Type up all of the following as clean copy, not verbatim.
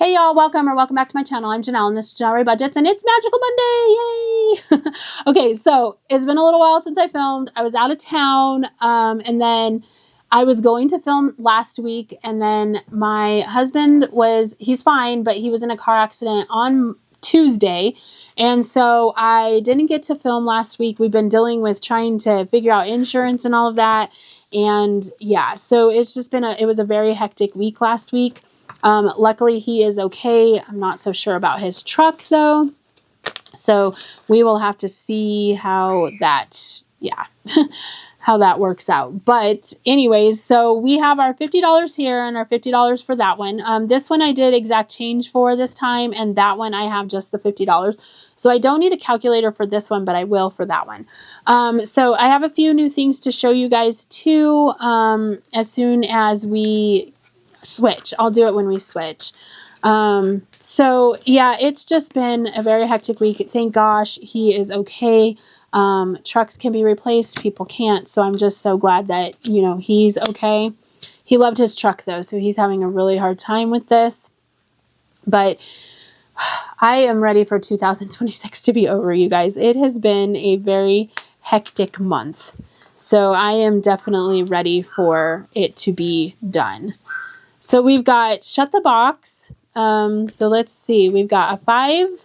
Hey y'all, welcome back to my channel. I'm Janelle and this is Janelle Budgets and it's Magical Monday, yay! Okay, so it's been a little while since I filmed. I was out of town and then I was going to film last week and then my husband he's fine, but he was in a car accident on Tuesday. And so I didn't get to film last week. We've been dealing with trying to figure out insurance and all of that. And yeah, so it's just been it was a very hectic week last week. Luckily he is okay. I'm not so sure about his truck though. So we will have to see how that, how that works out. But anyways, so we have our $50 here and our $50 for that one. This one I did exact change for this time, and that one I have just the $50. So I don't need a calculator for this one, but I will for that one. So I have a few new things to show you guys too, as soon as we switch. I'll do it when we switch. So yeah, it's just been a very hectic week. Thank gosh he is okay. Trucks can be replaced, people can't. So I'm just so glad that, you know, he's okay. He loved his truck though, so he's having a really hard time with this. But I am ready for 2026 to be over, you guys. It has been a very hectic month. So I am definitely ready for it to be done. So we've got shut the box. So let's see. We've got a 5,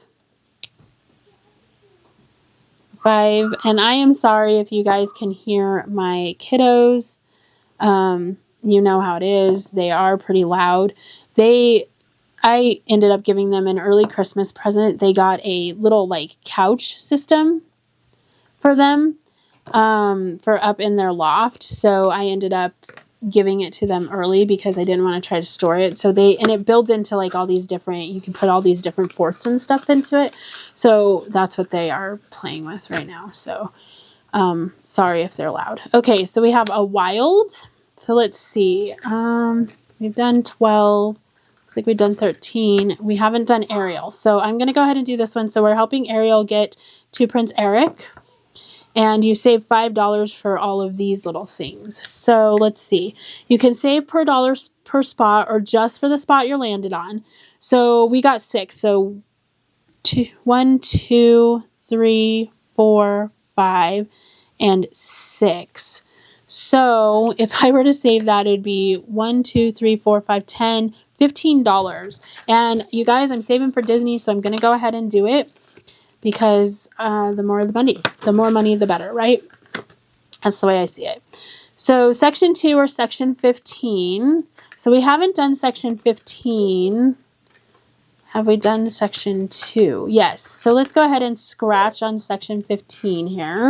and I am sorry if you guys can hear my kiddos. You know how it is. They are pretty loud. I ended up giving them an early Christmas present. They got a little like couch system for them, for up in their loft. So I ended up giving it to them early because I didn't want to try to store it. So and it builds into like all these different, you can put all these different forts and stuff into it. So that's what they are playing with right now. So, sorry if they're loud. Okay. So we have a wild. So let's see. We've done 12. Looks like we've done 13. We haven't done Ariel. So I'm going to go ahead and do this one. So we're helping Ariel get to Prince Eric. And you save $5 for all of these little things. So let's see. You can save per dollar per spot or just for the spot you're landed on. So we got 6. So 1, 2, 3, 4, 5, and 6. So if I were to save that, it'd be 1, 2, 3, 4, 5, 10, $15. And you guys, I'm saving for Disney, so I'm going to go ahead and do it. Because the more money, the better, right? That's the way I see it. So section 2 or section 15. So we haven't done section 15. Have we done section 2? Yes. So let's go ahead and scratch on section 15 here.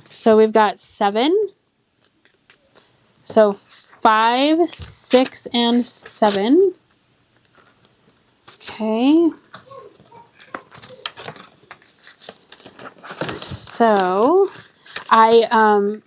So we've got 7. So 5, 6, and 7. Okay. So I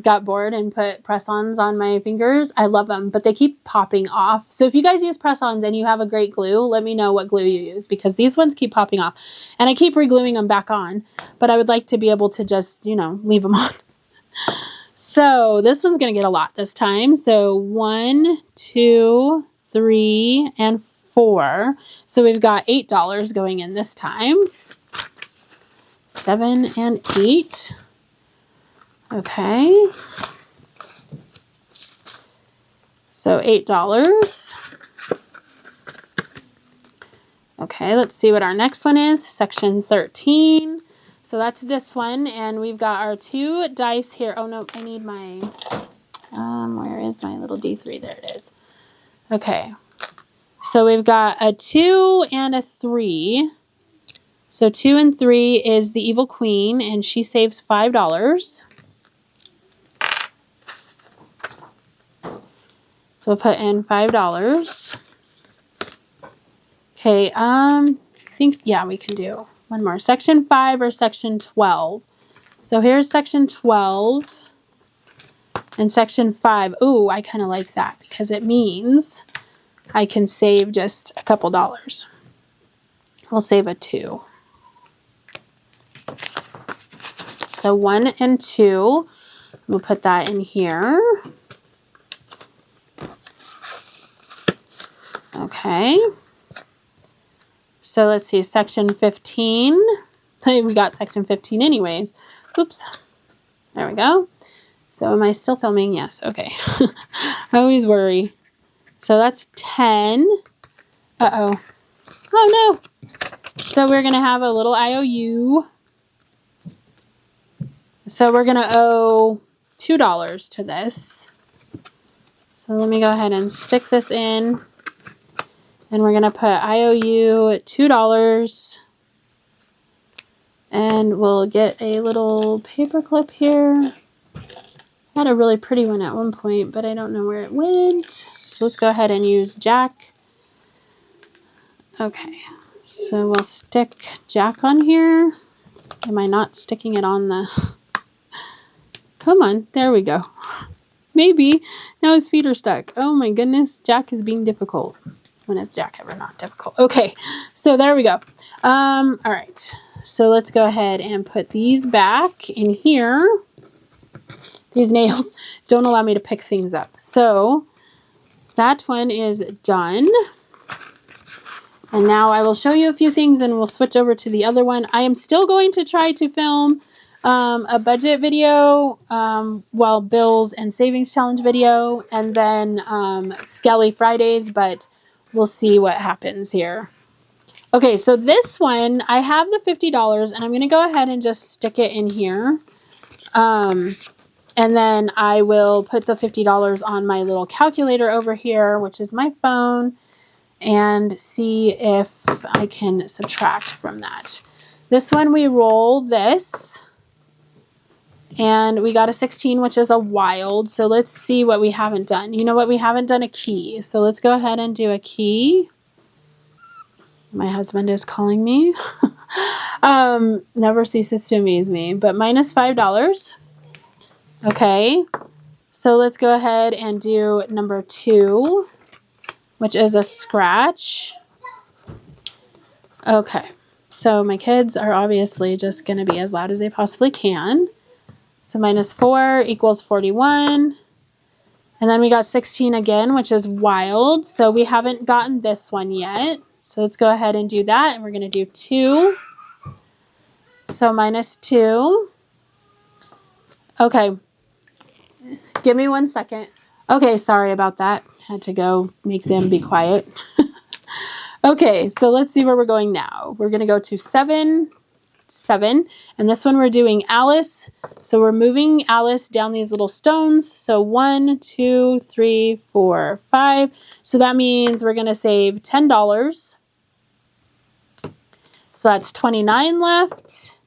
got bored and put press-ons on my fingers. I love them, but they keep popping off. So if you guys use press-ons and you have a great glue, let me know what glue you use because these ones keep popping off. And I keep re-gluing them back on, but I would like to be able to just, you know, leave them on. So this one's going to get a lot this time. So 1, 2, 3, and 4. So we've got $8 going in this time. 7 and 8. Okay. So $8. Okay, let's see what our next one is. Section 13. So that's this one. And we've got our 2 dice here. Oh no, I need my, where is my little D3? There it is. Okay. So we've got a 2 and a 3. So 2 and 3 is the Evil Queen, and she saves $5. So we'll put in $5. Okay, I think, yeah, we can do one more. Section 5 or section 12. So here's section 12 and section 5. Ooh, I kind of like that because it means I can save just a couple dollars. We'll save a 2. So 1 and 2, we'll put that in here. Okay. So let's see, section 15. We got section 15 anyways. Oops. There we go. So am I still filming? Yes. Okay. I always worry. So that's 10. Uh-oh. Oh no. So we're going to have a little IOU. So we're going to owe $2 to this. So let me go ahead and stick this in. And we're going to put IOU at $2. And we'll get a little paper clip here. I had a really pretty one at one point, but I don't know where it went. So let's go ahead and use Jack. Okay, so we'll stick Jack on here. Am I not sticking it on the... Come on, there we go. Maybe. Now his feet are stuck. Oh my goodness, Jack is being difficult. When is Jack ever not difficult? Okay, so there we go. All right, so let's go ahead and put these back in here. These nails don't allow me to pick things up. So that one is done. And now I will show you a few things and we'll switch over to the other one. I am still going to try to film a budget video, well, bills and savings challenge video, and then Skelly Fridays, but we'll see what happens here. Okay, so this one, I have the $50 and I'm going to go ahead and just stick it in here. And then I will put the $50 on my little calculator over here, which is my phone, and see if I can subtract from that. This one, we roll this, and we got a 16, which is a wild. So let's see what we haven't done. You know what? We haven't done a key. So let's go ahead and do a key. My husband is calling me. Never ceases to amaze me. But minus $5. Okay, so let's go ahead and do number 2, which is a scratch. Okay, so my kids are obviously just going to be as loud as they possibly can. So minus 4 equals 41. And then we got 16 again, which is wild. So we haven't gotten this one yet. So let's go ahead and do that. And we're going to do 2. So minus 2. Okay. Give me 1 second. Okay, sorry about that. Had to go make them be quiet. Okay, so let's see where we're going now. We're going to go to 7, and this one we're doing Alice. So we're moving Alice down these little stones. So 1, 2, 3, 4, 5. So that means we're going to save $10. So that's 29 left.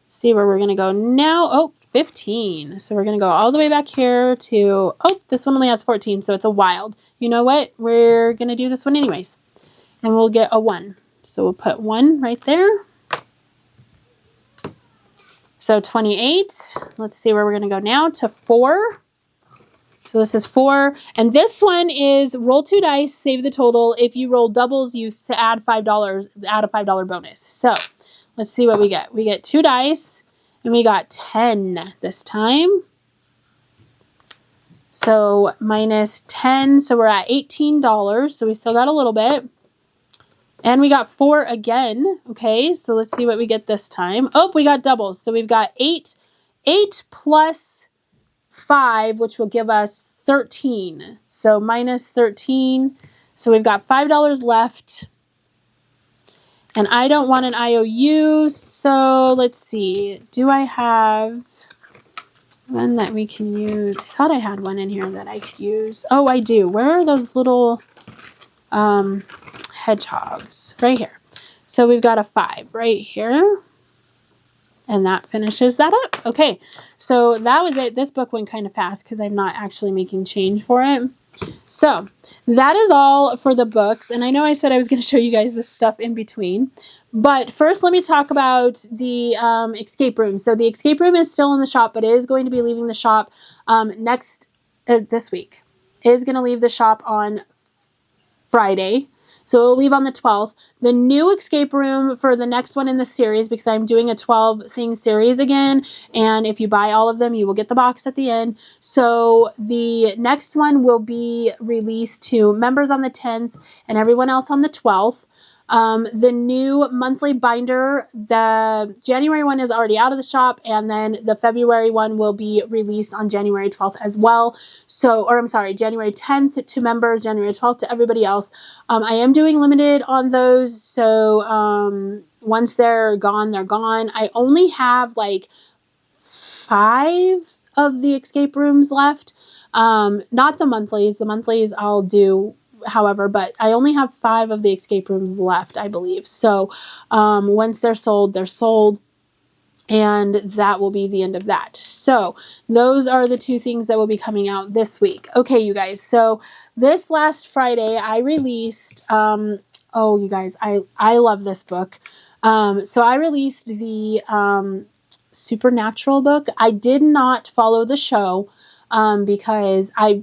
See where we're going to go now. Oh, 15. So we're going to go all the way back here to, oh, this one only has 14, so it's a wild. You know what? We're going to do this one anyways. And we'll get a 1. So we'll put 1 right there. So 28. Let's see where we're going to go now to 4. So this is 4. And this one is roll 2 dice, save the total. If you roll doubles, you add $5, add a $5 bonus. So let's see what we get. We get 2 dice. And we got 10 this time. So minus 10, so we're at $18. So we still got a little bit. And we got 4 again. Okay, so let's see what we get this time. Oh, we got doubles. So we've got 8 plus 5, which will give us 13. So minus 13. So we've got $5 left. And I don't want an IOU, so let's see. Do I have one that we can use? I thought I had one in here that I could use. Oh, I do. Where are those little hedgehogs? Right here. So we've got a 5 right here. And that finishes that up. Okay, so that was it. This book went kind of fast because I'm not actually making change for it. So that is all for the books. And I know I said I was going to show you guys this stuff in between. But first, let me talk about the escape room. So the escape room is still in the shop, but it is going to be leaving the shop this week. It is going to leave the shop on Friday. So it'll leave on the 12th. The new escape room for the next one in the series, because I'm doing a 12 thing series again, and if you buy all of them, you will get the box at the end. So the next one will be released to members on the 10th and everyone else on the 12th. The new monthly binder, the January one is already out of the shop, and then the February one will be released on January 12th as well. So, or I'm sorry, January 10th to members, January 12th to everybody else. I am doing limited on those, so once they're gone, they're gone. I only have like 5 of the escape rooms left. Not the monthlies. The monthlies I'll do however, but I only have 5 of the escape rooms left, I believe. So once they're sold, and that will be the end of that. So those are the 2 things that will be coming out this week. Okay, you guys. So this last Friday, I released, oh, you guys, I love this book. So I released the Supernatural book. I did not follow the show because I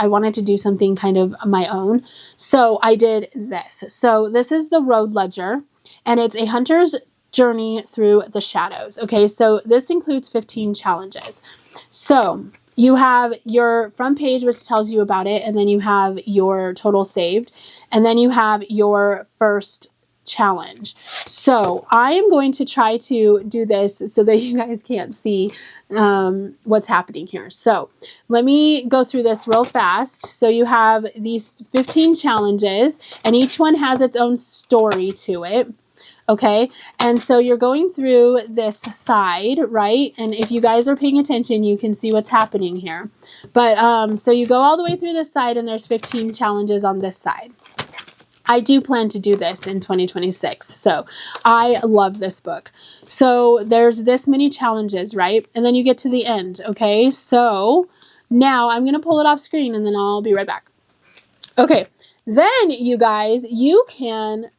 wanted to do something kind of my own. So I did this. So this is the Road Ledger, and it's a hunter's journey through the shadows. Okay, so this includes 15 challenges. So you have your front page, which tells you about it, and then you have your total saved, and then you have your first challenge. So I am going to try to do this so that you guys can't see what's happening here. So let me go through this real fast. So you have these 15 challenges, and each one has its own story to it. Okay, and so you're going through this side, right? And if you guys are paying attention, you can see what's happening here. But so you go all the way through this side, and there's 15 challenges on this side. I do plan to do this in 2026. So I love this book. So there's this many challenges, right? And then you get to the end. Okay. So now I'm going to pull it off screen, and then I'll be right back. Okay. Then you guys, you can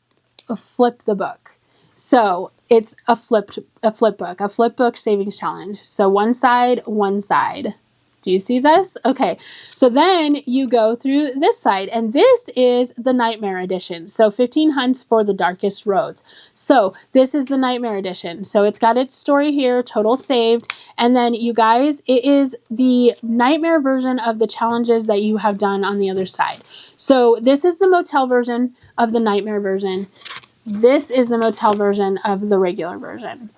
flip the book. So it's a flip book savings challenge. So one side. Do you see this? Okay, so then you go through this side, and this is the Nightmare Edition. So 15 hunts for the darkest roads. So this is the Nightmare Edition. So it's got its story here, total saved, and then you guys, it is the Nightmare version of the challenges that you have done on the other side. So this is the motel version of the Nightmare version. This is the motel version of the regular version.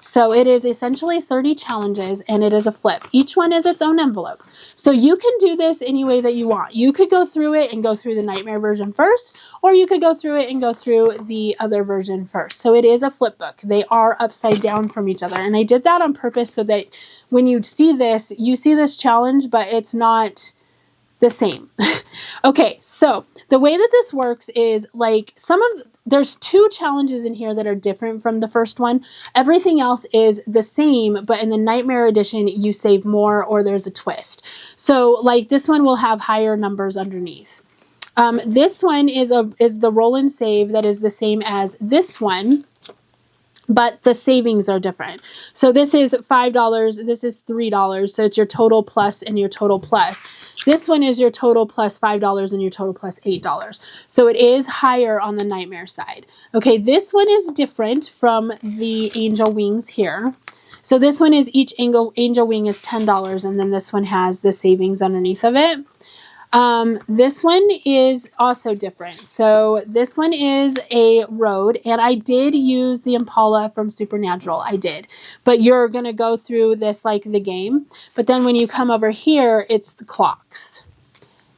So it is essentially 30 challenges, and it is a flip. Each one is its own envelope. So you can do this any way that you want. You could go through it and go through the Nightmare version first, or you could go through it and go through the other version first. So it is a flip book. They are upside down from each other. And I did that on purpose so that when you see this challenge, but it's not the same. Okay, so the way that this works is like there's 2 challenges in here that are different from the first one. Everything else is the same, but in the Nightmare Edition, you save more or there's a twist. So like this one will have higher numbers underneath. This one is the roll and save that is the same as this one, but the savings are different. So this is $5, this is $3, so it's your total plus and your total plus. This one is your total plus $5 and your total plus $8. So it is higher on the Nightmare side. Okay, this one is different from the Angel Wings here. So this one is each angel wing is $10, and then this one has the savings underneath of it. This one is also different. So this one is a road, and I did use the Impala from Supernatural. I did, but you're going to go through this like the game. But then when you come over here, it's the clocks.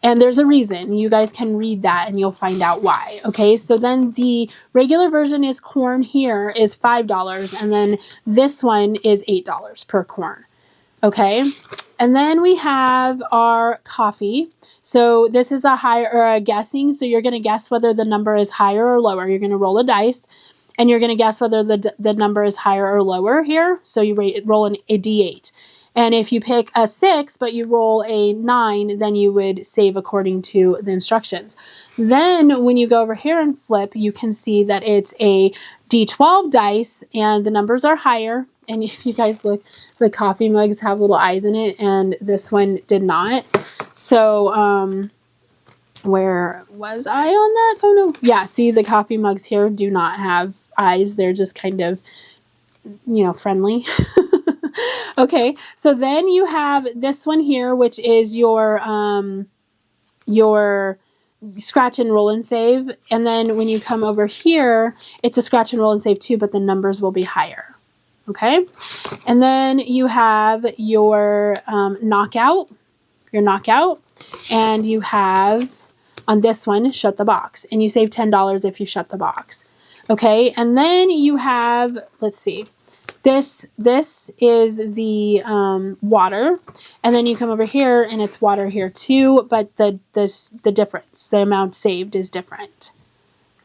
And there's a reason. You guys can read that and you'll find out why. Okay, so then the regular version is corn here is $5, and then this one is $8 per corn. Okay, and then we have our coffee. So this is a higher or a guessing. So you're going to guess whether the number is higher or lower. You're going to roll a dice, and you're going to guess whether the number is higher or lower here. So you roll a D8. And if you pick a 6, but you roll a 9, then you would save according to the instructions. Then when you go over here and flip, you can see that it's a D12 dice, and the numbers are higher. And if you guys look, the coffee mugs have little eyes in it, and this one did not. So Where was I on that? Oh no. Yeah, see, the coffee mugs here do not have eyes. They're just kind of, you know, friendly. Okay, so then you have this one here, which is your scratch and roll and save. And then when you come over here, it's a scratch and roll and save too, but the numbers will be higher. Okay, and then you have your knockout, and you have on this one, shut the box, and you save $10 if you shut the box. Okay, and then you have, let's see, this is the water, and then you come over here and it's water here too, but the difference, the amount saved is different.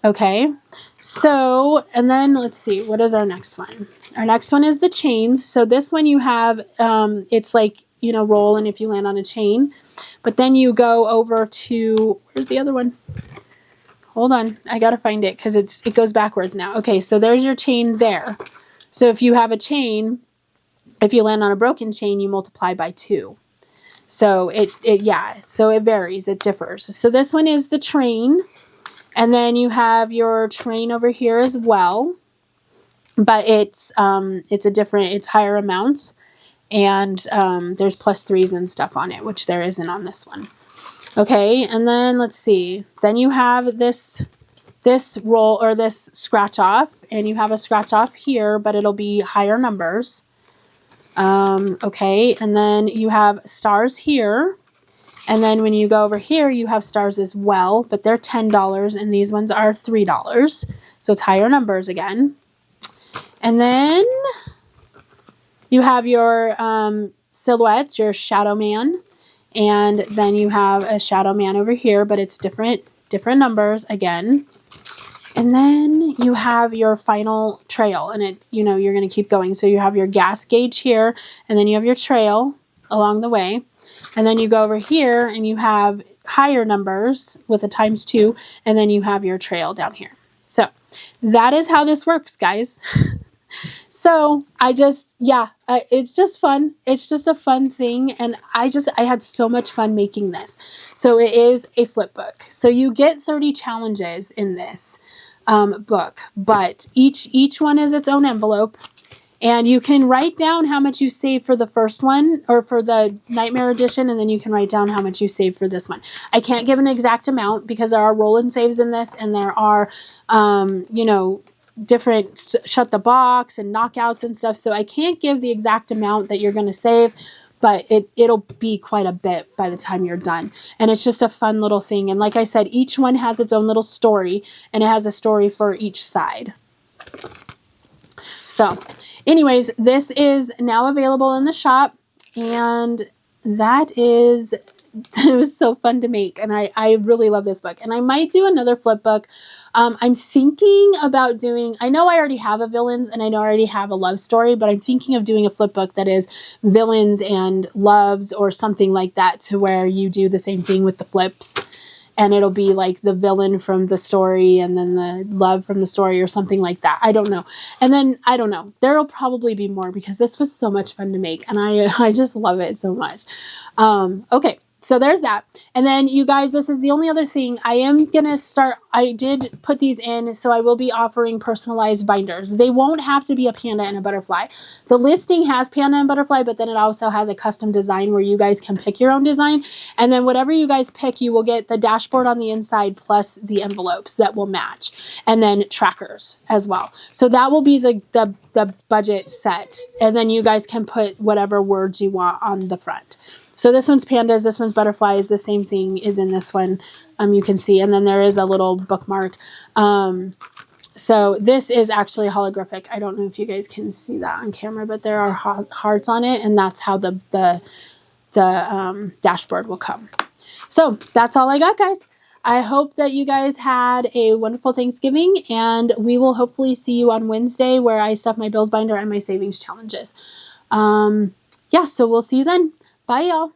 Okay, so, and then let's see, what is our next one? Our next one is the chains. So this one you have, it's like, you know, roll, and if you land on a chain, but then you go over to, where's the other one? Hold on, I gotta find it because it goes backwards now. Okay, so there's your chain there. So if you have a chain, if you land on a broken chain, you multiply by 2. So so it varies, it differs. So this one is the train, and then you have your train over here as well, but it's higher amounts, and there's +3s and stuff on it, which there isn't on this one. Okay, and then let's see. Then you have this roll, or this scratch off, and you have a scratch off here, but it'll be higher numbers. Okay, and then you have stars here, and then when you go over here, you have stars as well, but they're $10, and these ones are $3, so it's higher numbers again. And then you have your silhouettes, your shadow man, and then you have a shadow man over here, but it's different numbers again. And then you have your final trail, and it's, you know, you're going to keep going. So you have your gas gauge here, and then you have your trail along the way. And then you go over here and you have higher numbers with a ×2, and then you have your trail down here. So that is how this works, guys. So it's just fun. It's just a fun thing. And I had so much fun making this. So it is a flip book. So you get 30 challenges in this book, but each one is its own envelope, and you can write down how much you saved for the first one, or for the Nightmare Edition, and then you can write down how much you saved for this one. I can't give an exact amount because there are roll and saves in this, and there are you know, different shut the box and knockouts and stuff, so I can't give the exact amount that you're going to save, but it'll be quite a bit by the time you're done. And it's just a fun little thing. And like I said, each one has its own little story, and it has a story for each side. So anyways, this is now available in the shop, and it was so fun to make, and I really love this book. And I might do another flip book. I'm thinking about doing, I know I already have a villains, and I know I already have a love story, but I'm thinking of doing a flip book that is villains and loves, or something like that, to where you do the same thing with the flips, and it'll be like the villain from the story and then the love from the story, or something like that. I don't know. And then, I don't know, there'll probably be more, because this was so much fun to make, and I just love it so much. Okay. So there's that. And then you guys, this is the only other thing. I did put these in, so I will be offering personalized binders. They won't have to be a panda and a butterfly. The listing has panda and butterfly, but then it also has a custom design where you guys can pick your own design. And then whatever you guys pick, you will get the dashboard on the inside plus the envelopes that will match. And then trackers as well. So that will be the budget set. And then you guys can put whatever words you want on the front. So this one's pandas, this one's butterflies, the same thing is in this one, you can see. And then there is a little bookmark. So this is actually holographic. I don't know if you guys can see that on camera, but there are hearts on it, and that's how the dashboard will come. So that's all I got, guys. I hope that you guys had a wonderful Thanksgiving, and we will hopefully see you on Wednesday, where I stuff my bills binder and my savings challenges. So we'll see you then. Bye, y'all.